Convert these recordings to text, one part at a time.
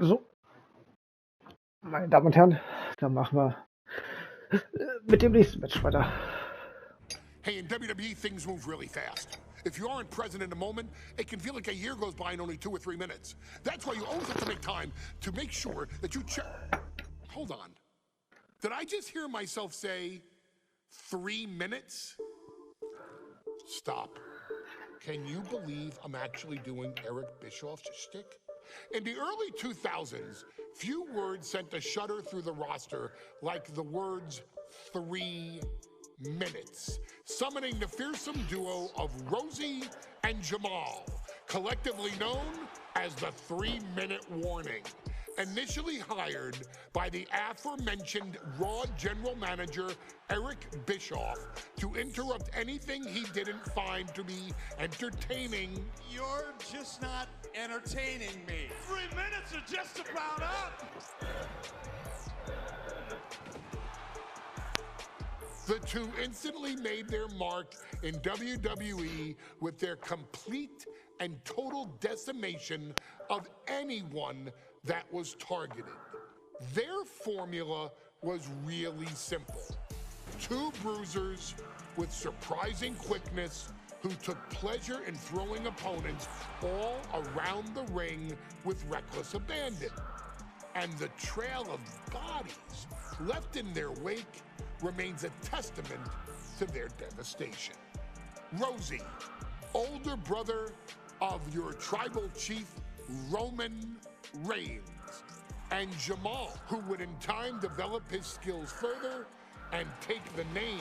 So, meine Damen und Herren, dann machen wir mit dem nächsten Match weiter. Hey, in WWE, things move really fast. If you aren't present in the moment, it can feel like a year goes by in only 2 or 3 minutes. That's why you always have to make time to make sure that you check. Hold on. Did I just hear myself say 3 minutes? Stop. Can you believe I'm actually doing Eric Bischoff's shtick? In the early 2000s, few words sent a shudder through the roster like the words 3 minutes, summoning the fearsome duo of Rosie and Jamal, collectively known as the 3-Minute Warning. Initially hired by the aforementioned Raw general manager Eric Bischoff to interrupt anything he didn't find to be entertaining. You're just not entertaining me. 3 minutes are just about up. The two instantly made their mark in WWE with their complete and total decimation of anyone that was targeted. Their formula was really simple. Two bruisers with surprising quickness who took pleasure in throwing opponents all around the ring with reckless abandon. And the trail of bodies left in their wake remains a testament to their devastation. Rosie, older brother of your tribal chief, Roman Reigns, and Jamal, who would in time develop his skills further and take the name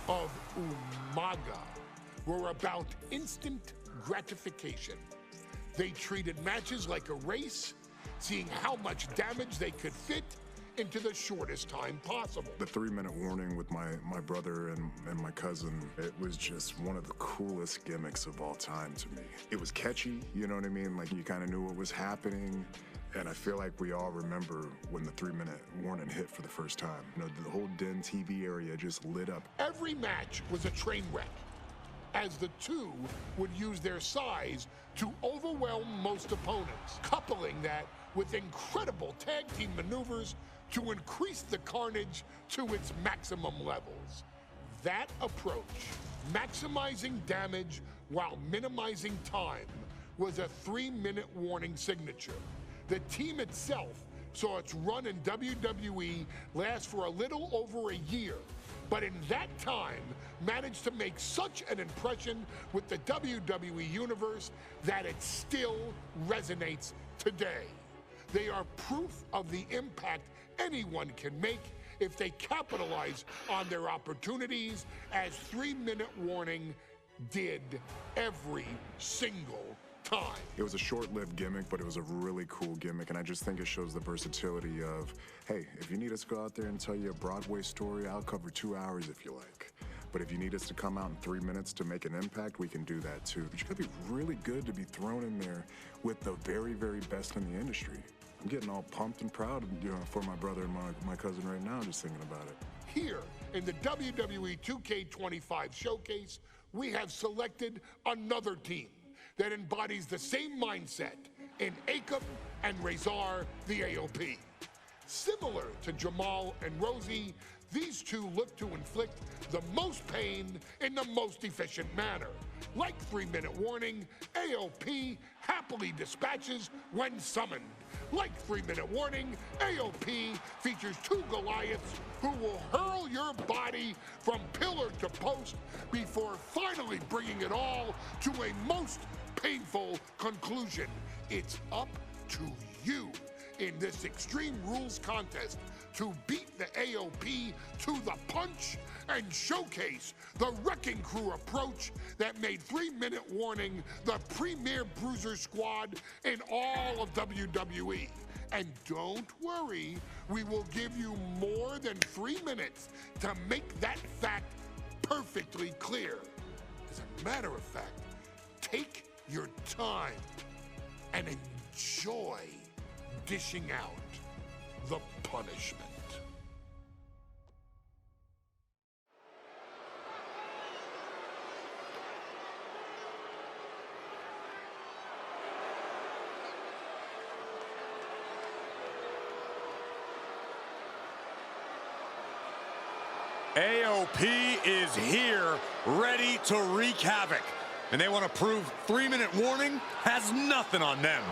of Umaga, were about instant gratification. They treated matches like a race, seeing how much damage they could fit into the shortest time possible. The 3-minute warning with my brother and my cousin, it was just one of the coolest gimmicks of all time to me. It was catchy, you know what I mean? Like, you kind of knew what was happening. And I feel like we all remember when the 3-minute warning hit for the first time. You know, the whole Den TV area just lit up. Every match was a train wreck, as the two would use their size to overwhelm most opponents, coupling that with incredible tag team maneuvers to increase the carnage to its maximum levels. That approach, maximizing damage while minimizing time, was a 3-minute warning signature. The team itself saw its run in WWE last for a little over a year, but in that time managed to make such an impression with the WWE Universe that it still resonates today. They are proof of the impact anyone can make if they capitalize on their opportunities, as 3-minute warning did every single time. It was a short-lived gimmick, but it was a really cool gimmick, and I just think it shows the versatility of, hey, if you need us to go out there and tell you a Broadway story, I'll cover 2 hours if you like. But if you need us to come out in 3 minutes to make an impact, we can do that too. But you gotta be really good to be thrown in there with the very, very best in the industry. I'm getting all pumped and proud, you know, for my brother and my cousin right now, just thinking about it. Here in the WWE 2K25 showcase, we have selected another team that embodies the same mindset in Akam and Razor, the AOP. Similar to Jamal and Rosie, these two look to inflict the most pain in the most efficient manner. Like 3-minute warning, AOP happily dispatches when summoned. Like 3-minute warning, AOP features 2 Goliaths who will hurl your body from pillar to post before finally bringing it all to a most painful conclusion. It's up to you in this Extreme Rules contest to beat the AOP to the punch and showcase the Wrecking Crew approach that made 3-minute warning the premier bruiser squad in all of WWE. And don't worry, we will give you more than 3 minutes to make that fact perfectly clear. As a matter of fact, take your time and enjoy dishing out the punishment. AOP is here, ready to wreak havoc. And they want to prove 3-minute warning has nothing on them.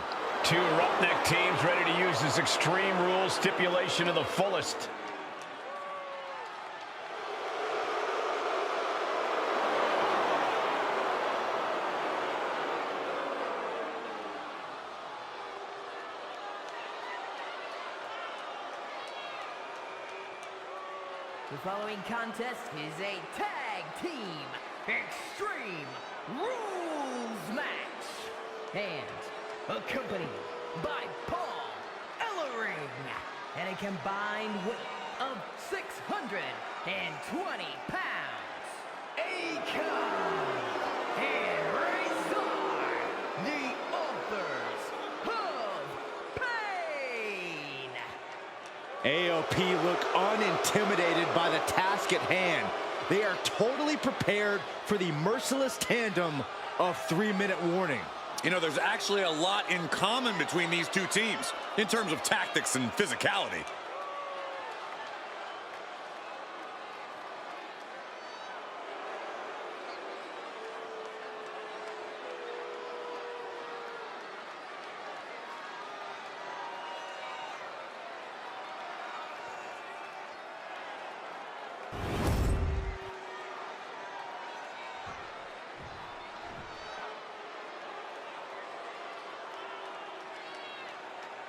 Two roughneck teams ready to use this Extreme Rules stipulation to the fullest. The following contest is a tag team Extreme Rules match and accompanied by Paul Ellering and a combined weight of 620 pounds. Akon and Razor, the authors of pain. AOP look unintimidated by the task at hand. They are totally prepared for the merciless tandem of 3-minute warning. You know, there's actually a lot in common between these two teams in terms of tactics and physicality.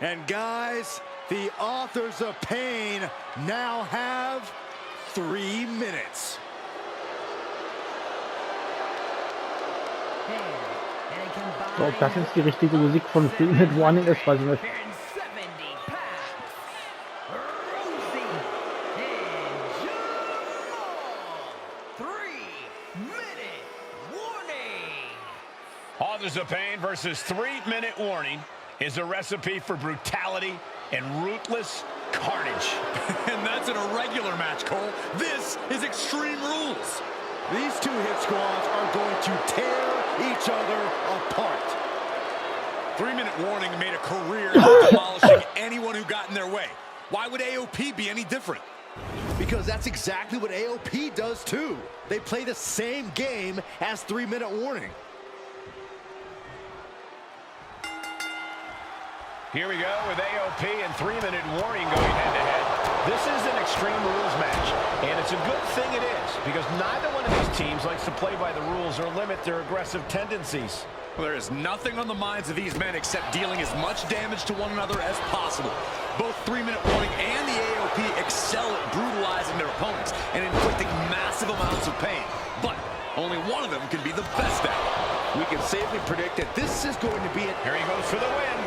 And guys, the authors of pain now have 3 minutes. So, ob das jetzt die richtige Musik von 3-Minute Warning ist, weiß ich nicht. Authors of Pain versus 3-minute warning is a recipe for brutality and ruthless carnage. And that's in a regular match, Cole. This is Extreme Rules. These two hit squads are going to tear each other apart. 3-minute warning made a career of demolishing anyone who got in their way. Why would AOP be any different? Because that's exactly what AOP does too. They play the same game as 3-minute warning. Here we go with AOP and 3-minute warning going head-to-head. This is an Extreme Rules match, and it's a good thing it is, because neither one of these teams likes to play by the rules or limit their aggressive tendencies. Well, there is nothing on the minds of these men except dealing as much damage to one another as possible. Both 3-minute warning and the AOP excel at brutalizing their opponents and inflicting massive amounts of pain. But only one of them can be the best at it. We can safely predict that this is going to be it. Here he goes for the win.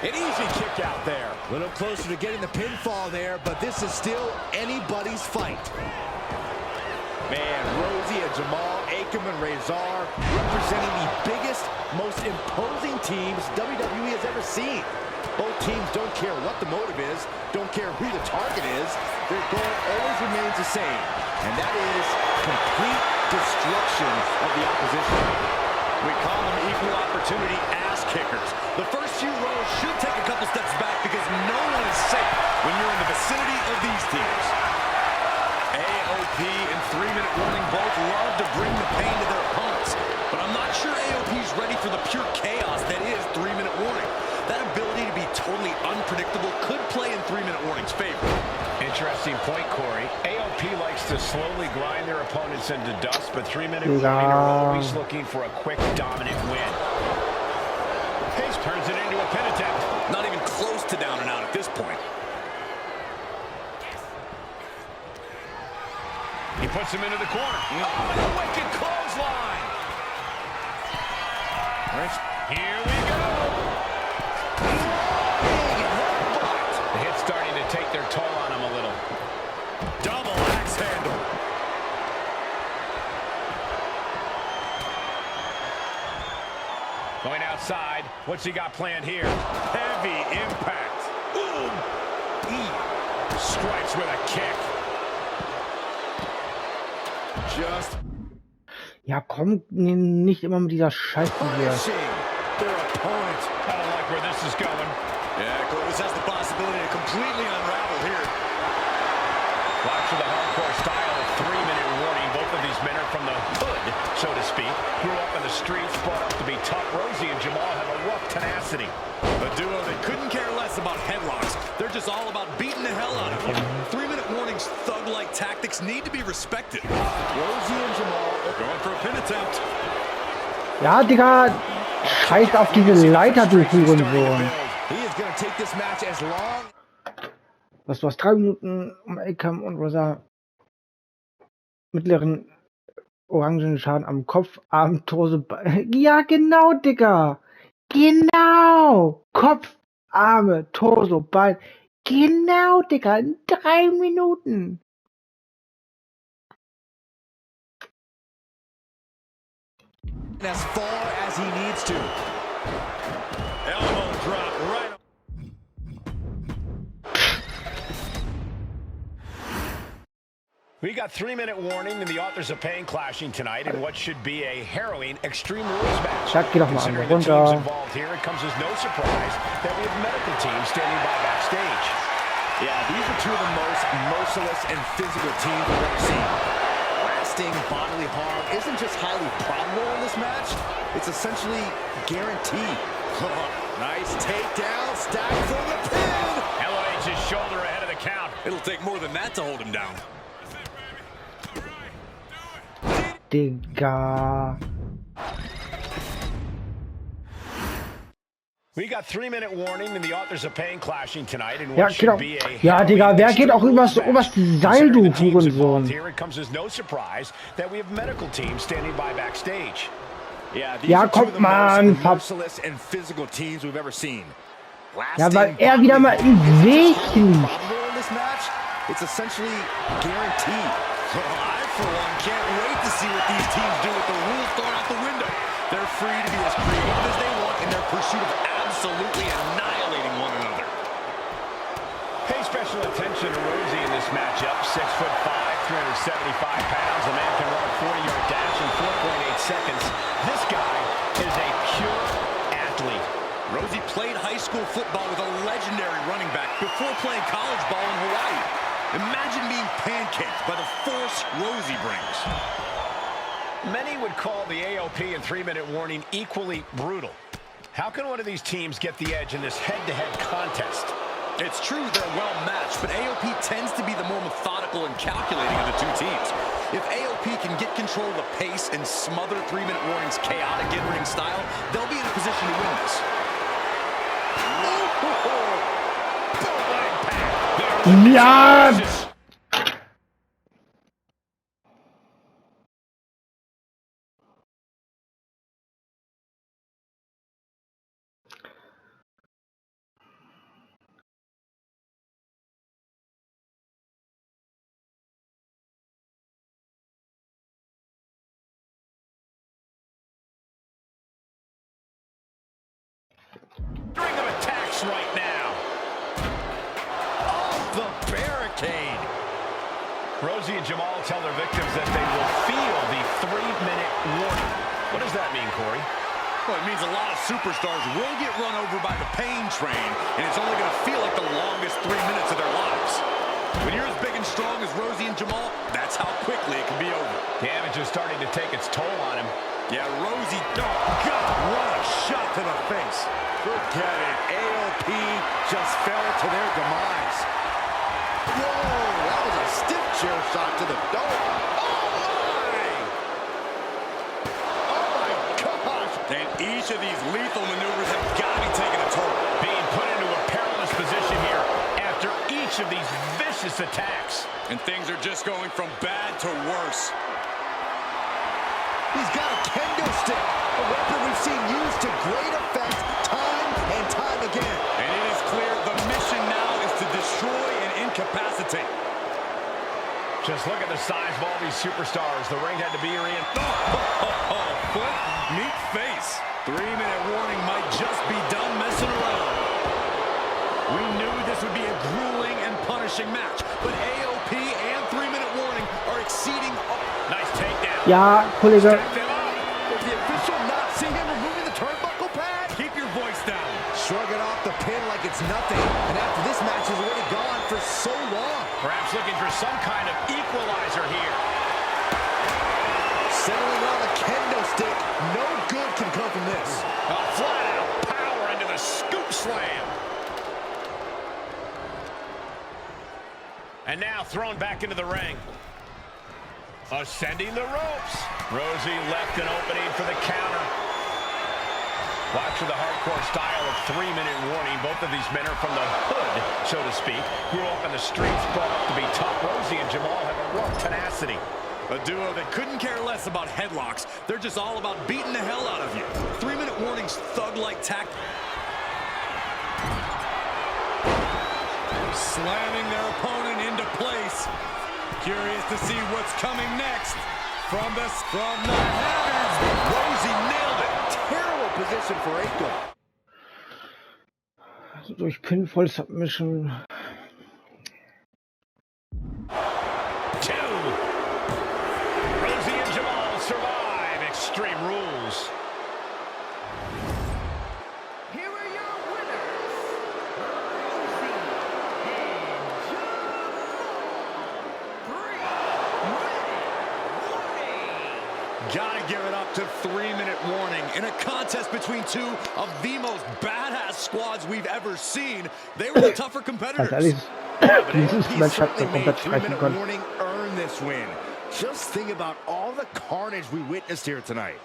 An easy kick out there. A little closer to getting the pinfall there, but this is still anybody's fight. Man, Rosie and Jamal, Akam and Razor representing the biggest, most imposing teams WWE has ever seen. Both teams don't care what the motive is, don't care who the target is. Their goal always remains the same, and that is complete destruction of the opposition. We call them equal opportunity ass kickers. The first few rows should take a couple steps back because no one is safe when you're in the vicinity of these teams. AOP and 3-minute warning both love to bring the pain to their opponents, but I'm not sure AOP's ready for the pure chaos that is 3-minute warning. That ability to be totally unpredictable could play in 3-minute warning's favor. Interesting point, Corey. AOP likes to slowly grind their opponents into dust, but 3-minute warning are always looking for a quick, dominant win. Pace turns it into a pin attempt. Not even close to down and out at this point. He puts him into the corner. Oh, and a wicked clothesline. Here we go. The hit's starting to take their toll on him a little. Double axe handle. Going outside. What's he got planned here? Heavy impact. Ooh. Strikes with a kick. Just. Ja, komm nicht immer mit dieser Scheiße hier. Their opponent. I don't like where this is going. Yeah, Cole, this has the possibility to completely unravel here. Watch for the hardcore style of 3-minute warning. Both of these men are from the hood, so to speak. Grew up in the streets, brought up to be tough. Rosie and Jamal have a rough tenacity. A duo that couldn't care less about headlocks. They're just all about beating the hell out of you. 3-minute warnings, thug-like tactics need to be respected. Rosie and Jamal are going for a pin attempt. Ja, Digga. Scheiß auf diese Leiter, du Hurensohn. Du hast 3 Minuten, um Akam und Rosa mittleren orangenen Schaden am Kopf, Arm, Torso, Bein. Ja, genau, Digga. Genau. Kopf, Arme, Torso, Bein. Genau, Digga. In 3 Minuten. As far as he needs to. Elbow drop right. We got 3-minute warning and the authors of pain clashing tonight in what should be a harrowing Extreme Rules match. Geh doch mal Considering the teams runter. involved here, it comes as no surprise that we have medical teams standing by backstage. Yeah, these are two of the most merciless and physical teams we've ever seen. Lasting bodily harm isn't just highly probable in this match, it's essentially guaranteed. Nice takedown, stacked for the pin! LOH's shoulder ahead of the count. It'll take more than that to hold him down. Digga. We got 3-minute warning and the authors of pain clashing tonight in Ja, what should genau. be a Ja, Digga, wer geht auch übers oberste Seil, du Hurensohn? Here it comes as no surprise that we have medical teams standing by backstage. Yeah, these Ja, are two of kommt the mal, most Pap. merciless and physical teams we've ever seen. Ja, weil er wieder mal im Weg liegt. Probable in this match, it's essentially guaranteed. I, for one, can't wait to see what these teams do with the rules thrown out the window. They're free to be as creative as they want in their pursuit of absolutely annihilating one another. Pay special attention to Rosie in this matchup. 6'5", 375 pounds. The man can run a 40-yard dash in 4.8 seconds. This guy is a pure athlete. Rosie played high school football with a legendary running back before playing college ball in Hawaii. Imagine being pancaked by the force Rosie brings. Many would call the AOP and 3-minute warning equally brutal. How can one of these teams get the edge in this head-to-head contest? It's true they're well matched, but AOP tends to be the more methodical and calculating of the two teams. If AOP can get control of the pace and smother 3-minute warning's chaotic in-ring style, they'll be in a position to win this. Ja! String of attacks right now. Off the barricade. Rosie and Jamal tell their victims that they will feel the 3-minute warning. What does that mean, Corey? Well, it means a lot of superstars will get run over by the pain train, and it's only going to feel like the longest 3 minutes of their lives. When you're as big and strong as Rosie and Jamal, that's how quickly it can be over. Damage is starting to take its toll on him. Yeah, Rosie, oh, God, what a shot to the face. Forget it. AOP just fell to their demise. Whoa, that was a stiff chair shot to the dome. Oh, my gosh. And each of these lethal maneuvers have got to be taking a toll. Being put into a perilous position here after each of these vicious attacks. And things are just going from bad to worse. He's got a kendo stick, a weapon we've seen used to great effect time and time again. And it is clear the mission now is to destroy and incapacitate. Just look at the size of all these superstars. The ring had to be Foot, meet face. 3-minute warning might just be done messing around. We knew this would be a grueling and punishing match, but AOP and 3-minute warning are exceeding. nice takedown. Ja, Kollege. Does the official not see him removing the turnbuckle pad? Keep your voice down. Shrug it off. off the pin like it's nothing. And after this match has already gone for so long. Perhaps looking for some kind of equalizer here. Settling on a kendo stick. No good can come from this. A flat-out power into the scoop slam. And now thrown back into the ring. Ascending the ropes. Rosie left an opening for the counter. Watch for the hardcore style of 3-minute warning. Both of these men are from the hood, so to speak. Grew up in the streets, brought up to be tough. Rosie and Jamal have a rough tenacity. A duo that couldn't care less about headlocks. They're just all about beating the hell out of you. 3-minute warnings, thug-like tact. Slamming their opponent into place. Curious to see what's coming next from the heavens. Rosie nailed it. Terrible position for Akam. Also durch Pinfall Submission. 2. Rosie and Jamal survive Extreme Rules. Here are your winners, Rosie and Jamal. 3-minute warning. Gotta give it up to 3-minute warning. In a contest between two of the most badass squads we've ever seen, they were the tougher competitors. Ganz ehrlich, dieses Match hat mir komplett streichen können. Warning earned this win. Just think about all the carnage we witnessed here tonight.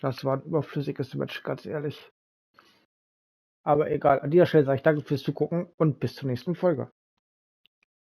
Das war ein überflüssiges Match, ganz ehrlich. Aber egal, an dieser Stelle sage ich danke fürs Zugucken und bis zur nächsten Folge.